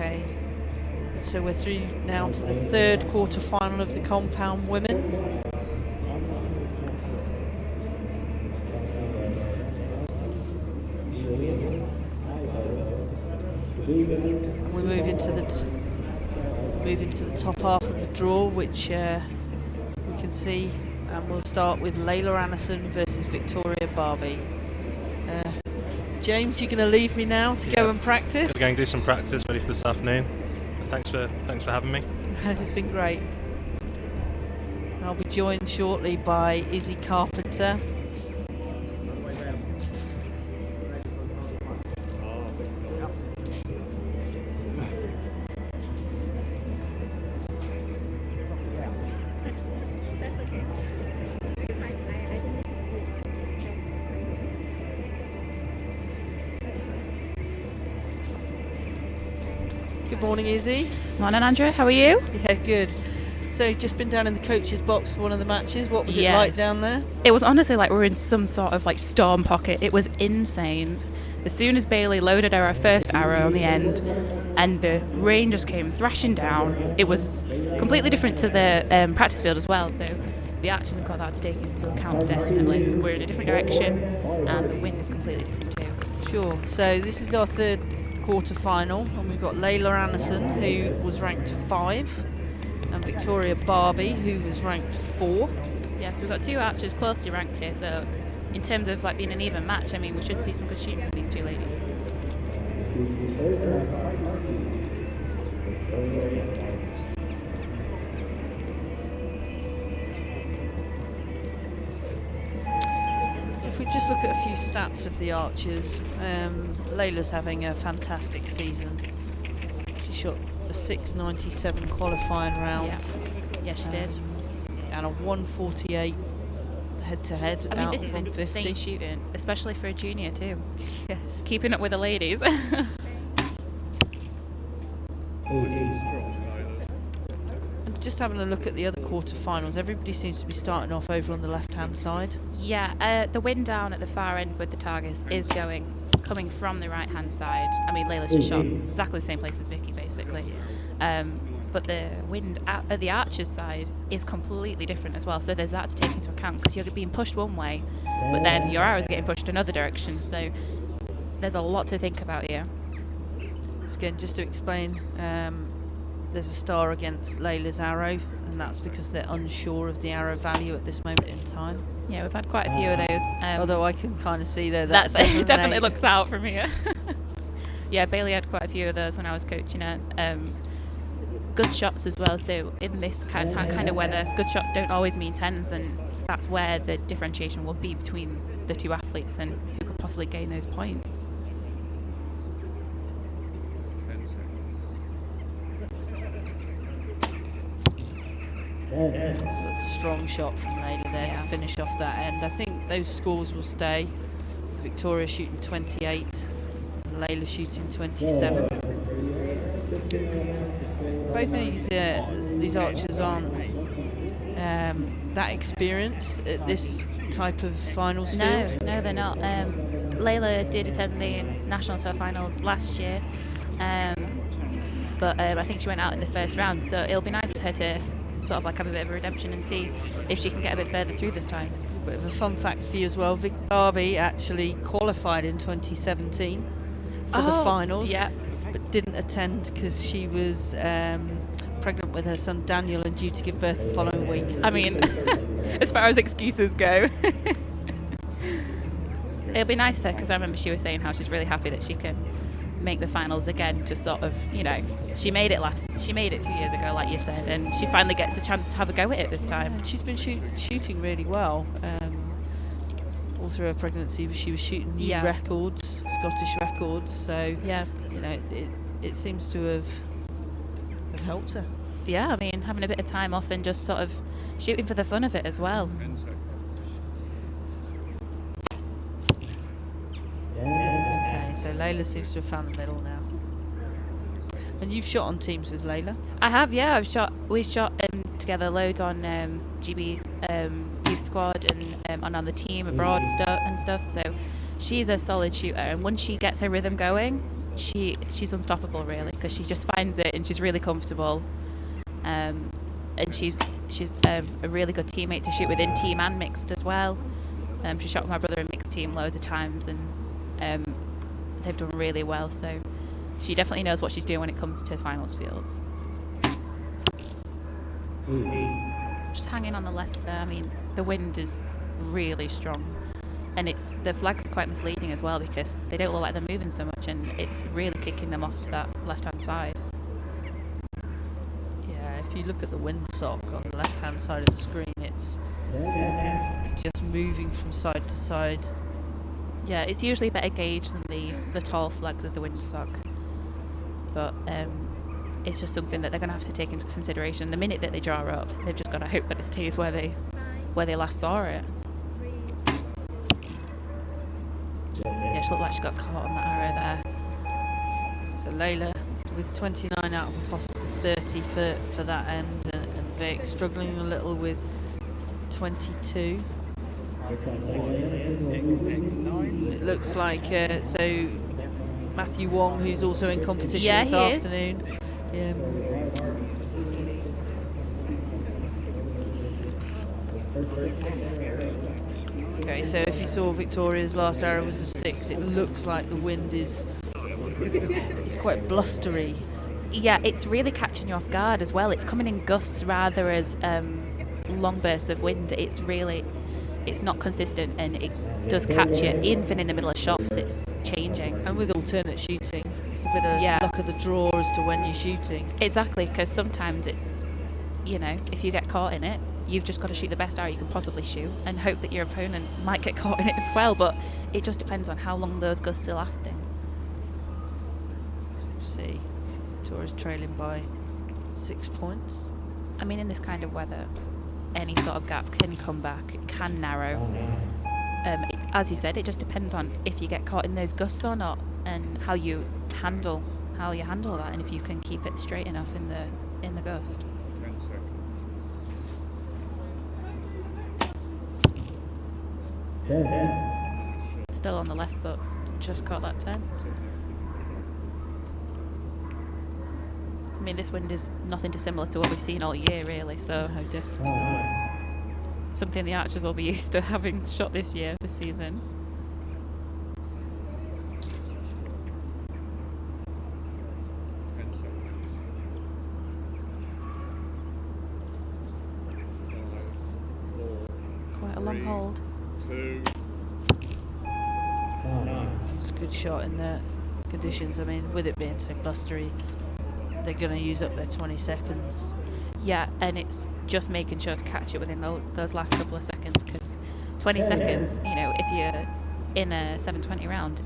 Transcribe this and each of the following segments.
Okay, so we're through now to the third quarter-final of the compound women. And we move into the top half of the draw, which we can see, and we'll start with Layla Annison versus Victoria Barby. James, you're going to leave me now to go and practice? I'm going to do some practice ready for this afternoon. Thanks for having me. It's been great. And I'll be joined shortly by Izzy Carpenter. Good morning, Izzy. Morning, Andrew. How are you? Yeah, good. So you've just been down in the coach's box for one of the matches. What was it like down there? It was honestly like we were in some sort of like storm pocket. It was insane. As soon as Bailey loaded her first arrow on the end and the rain just came thrashing down, it was completely different to the practice field as well. So the archers have got that to take into account, definitely. We're in a different direction and the wind is completely different too. Sure. So this is our third quarter-final, and we've got Layla Annison, who was ranked 5, and Victoria Barby, who was ranked 4. Yeah, so we've got two archers closely ranked here, so in terms of like being an even match, I mean, we should see some good shooting from these two ladies. So if we just look at a few stats of the archers, Layla's having a fantastic season. She shot a 6.97 qualifying round. Yeah, she did. And a 148 head-to-head. I mean, this is insane shooting, especially for a junior too. Yes. Keeping up with the ladies. And just having a look at the other quarterfinals, everybody seems to be starting off over on the left-hand side. Yeah, the wind down at the far end with the targets is coming from the right-hand side. I mean, Layla's just shot exactly the same place as Vicky, basically. But the wind at the archer's side is completely different as well. So there's that to take into account, because you're being pushed one way, but then your arrows are getting pushed another direction. So there's a lot to think about here. So again, just to explain, there's a star against Layla's arrow, and that's because they're unsure of the arrow value at this moment in time. Yeah, we've had quite a few of those. Although I can kind of see there that's it definitely looks out from here. Yeah, Bailey had quite a few of those when I was coaching her. Good shots as well. So in this kind of weather, good shots don't always mean 10s, and that's where the differentiation will be between the two athletes and who could possibly gain those points. A strong shot from Layla there to finish off that end. I think those scores will stay. Victoria shooting 28, Layla shooting 27. Both of these archers aren't that experienced at this type of finals field. No, they're not. Layla did attend the National Tour finals last year, but I think she went out in the first round, so it'll be nice for her to sort of like have a bit of a redemption and see if she can get a bit further through this time. A bit of a fun fact for you as well, Vic Barby actually qualified in 2017 for the finals, but didn't attend because she was pregnant with her son Daniel and due to give birth the following week. I mean, as far as excuses go. It'll be nice for her, because I remember she was saying how she's really happy that she can make the finals again, just sort of, you know, she made it 2 years ago, like you said, and she finally gets a chance to have a go at it this time. And she's been shooting really well all through her pregnancy. She was shooting new records, Scottish records, so you know, it seems to have helped her. Yeah, I mean, having a bit of time off and just sort of shooting for the fun of it as well. Okay, so Layla seems to have found the middle now. And you've shot on teams with Layla? I have, yeah. We've shot together loads on GB youth squad and on the team abroad and stuff. So she's a solid shooter, and once she gets her rhythm going, she's unstoppable really, because she just finds it and she's really comfortable, and she's a really good teammate to shoot with in team and mixed as well. She shot with my brother in mixed team loads of times, and they've done really well, so she definitely knows what she's doing when it comes to finals fields. Just hanging on the left there. I mean, the wind is really strong, and the flags are quite misleading as well, because they don't look like they're moving so much, and it's really kicking them off to that left-hand side. Yeah, if you look at the windsock on the left-hand side of the screen, it's just moving from side to side. Yeah, it's usually a better gauge than the tall flags of the windsock, but it's just something that they're going to have to take into consideration. The minute that they draw up, they've just got to hope that it stays where they last saw it. Yeah, she looked like she got caught on that arrow there. So Layla with 29 out of a possible 30 for that end, and Vic struggling a little with 22. It looks like so Matthew Wong, who's also in competition this afternoon. Okay, so if you saw Victoria's last arrow was a 6, it looks like the wind is quite blustery. Yeah, it's really catching you off guard as well. It's coming in gusts rather as long bursts of wind. It's not consistent, and it does catch you. Even in the middle of shots, it's changing. And with alternate shooting, it's a bit of luck of the draw as to when you're shooting. Exactly, because sometimes it's, if you get caught in it, you've just got to shoot the best arrow you can possibly shoot and hope that your opponent might get caught in it as well, but it just depends on how long those gusts are lasting. See, Victoria's trailing by 6 points. I mean, in this kind of weather, any sort of gap can come back, it can narrow. As you said, it just depends on if you get caught in those gusts or not, and how you handle that, and if you can keep it straight enough in the gust. Still on the left, but just caught that 10. I mean, this wind is nothing dissimilar to what we've seen all year, really, so No, definitely not. something the archers will be used to having shot this season. Quite a long hold. It's a good shot in the conditions. I mean, with it being so blustery, they're going to use up their 20 seconds. Yeah, and it's just making sure to catch it within those last couple of seconds, because 20 seconds, if you're in a 7:20 round,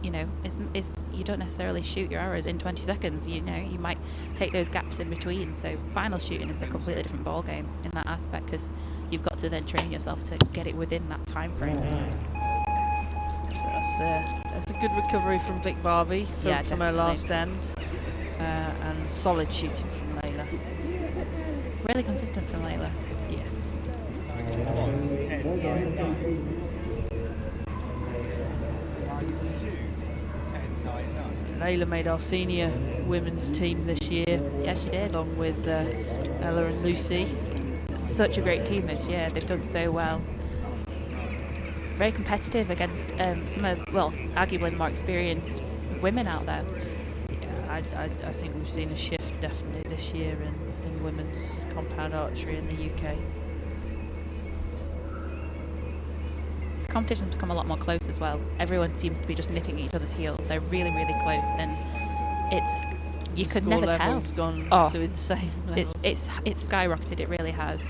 it's you don't necessarily shoot your arrows in 20 seconds. You might take those gaps in between. So final shooting is a completely different ball game in that aspect, because you've got to then train yourself to get it within that time frame. So that's a good recovery from Vic Barby from her last end, and solid shooting from Layla. Really consistent from Layla. Yeah. Layla made our senior women's team this year. Yeah, she did. Along with Ella and Lucy. Such a great team this year. They've done so well. Very competitive against some of, arguably the more experienced women out there. Yeah, I think we've seen a shift definitely this year in women's compound archery in the UK. Competition's become a lot more close as well. Everyone seems to be just nipping each other's heels. They're really, really close, and you could never tell. It's gone to insane levels. It's skyrocketed. It really has.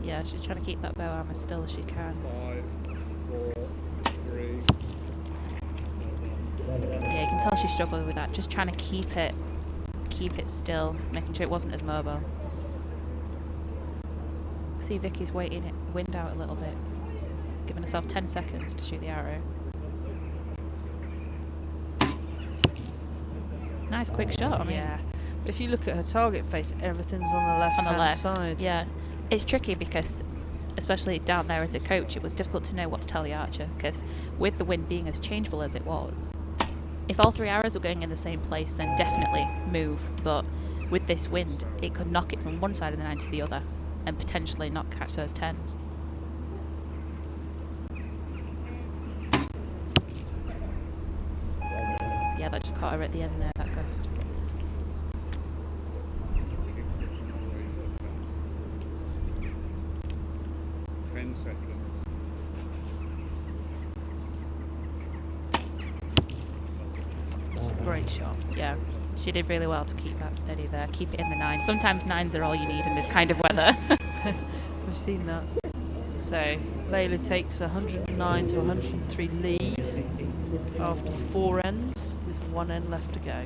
Yeah, she's trying to keep that bow arm as still as she can. 5, 4, 3. Yeah, you can tell she struggled with that, just trying to keep it still, making sure it wasn't as mobile. See Vicky's waiting it wind out a little bit, giving herself 10 seconds to shoot the arrow. Nice quick shot. I mean, yeah. If you look at her target face, everything's on the left side. Yeah, it's tricky because, especially down there as a coach, it was difficult to know what to tell the archer, because with the wind being as changeable as it was, if all 3 arrows were going in the same place, then definitely move. But with this wind, it could knock it from one side of the 9 to the other and potentially not catch those 10s. Yeah, that just caught her at the end there, that gust. Great shot. Yeah, she did really well to keep that steady there, keep it in the 9. Sometimes 9s are all you need in this kind of weather. We've seen that. So Layla takes 109 to 103 lead after 4 ends with 1 end left to go.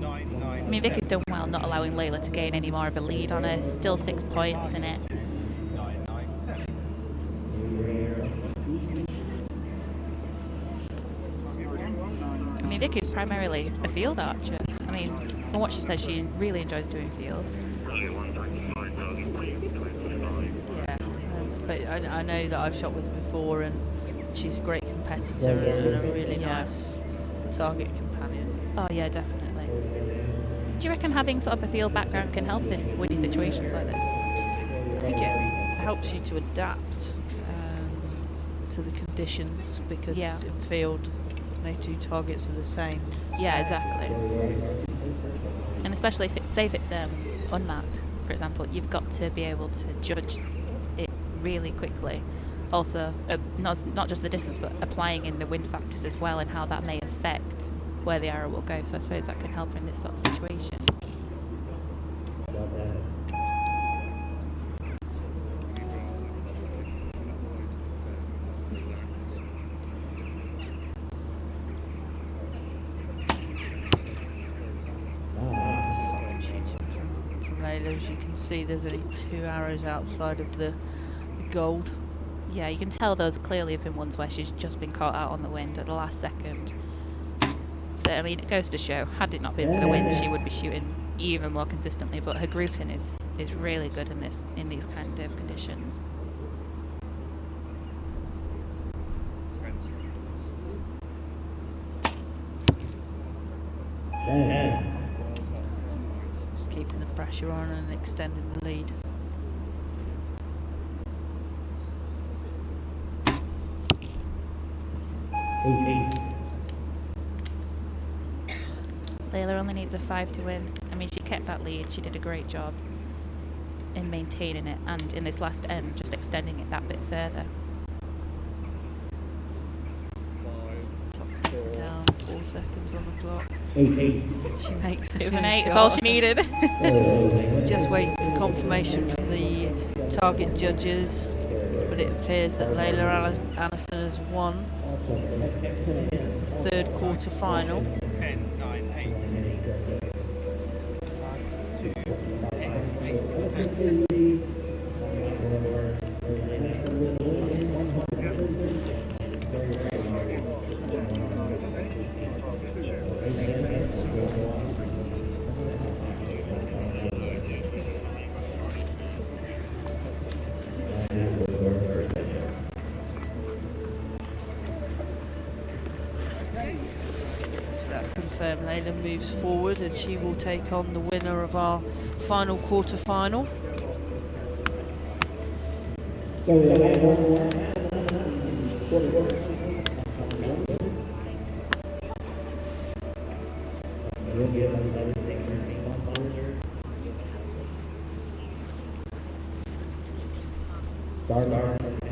I mean, Vicky's done well not allowing Layla to gain any more of a lead on her. Still 6 points in it. I mean, Vicky's primarily a field archer. I mean, from what she says, she really enjoys doing field. Yeah, but I know that I've shot with her before, and she's a great competitor and a really nice target companion. Oh yeah, definitely. Do you reckon having sort of a field background can help in windy situations like this? I think it helps you to adapt to the conditions, because in field, no 2 targets are the same. Yeah, exactly. And especially if it's, say if it's unmarked, for example, you've got to be able to judge it really quickly. Also, not just the distance, but applying in the wind factors as well, and how that may affect where the arrow will go. So I suppose that can help in this sort of situation. Solid shooting from Layla. As you can see, there's only 2 arrows outside of the gold. Yeah, you can tell those clearly have been ones where she's just been caught out on the wind at the last second. So, I mean, it goes to show, had it not been for the wind, she would be shooting even more consistently, but her grouping is really good in these kind of conditions. Just keeping the pressure on and extending the lead. Layla only needs a 5 to win. I mean, she kept that lead. She did a great job in maintaining it, and in this last end, just extending it that bit further. Down 4 seconds on the clock. 8. She makes It was an 8. It's all she needed. Just waiting for confirmation from the target judges, but it appears that Layla Annison has won the 3rd quarter final. 10, 9, 8. 2, 10, 8, 7. That's confirmed. Layla moves forward and she will take on the winner of our final quarter final. Barby.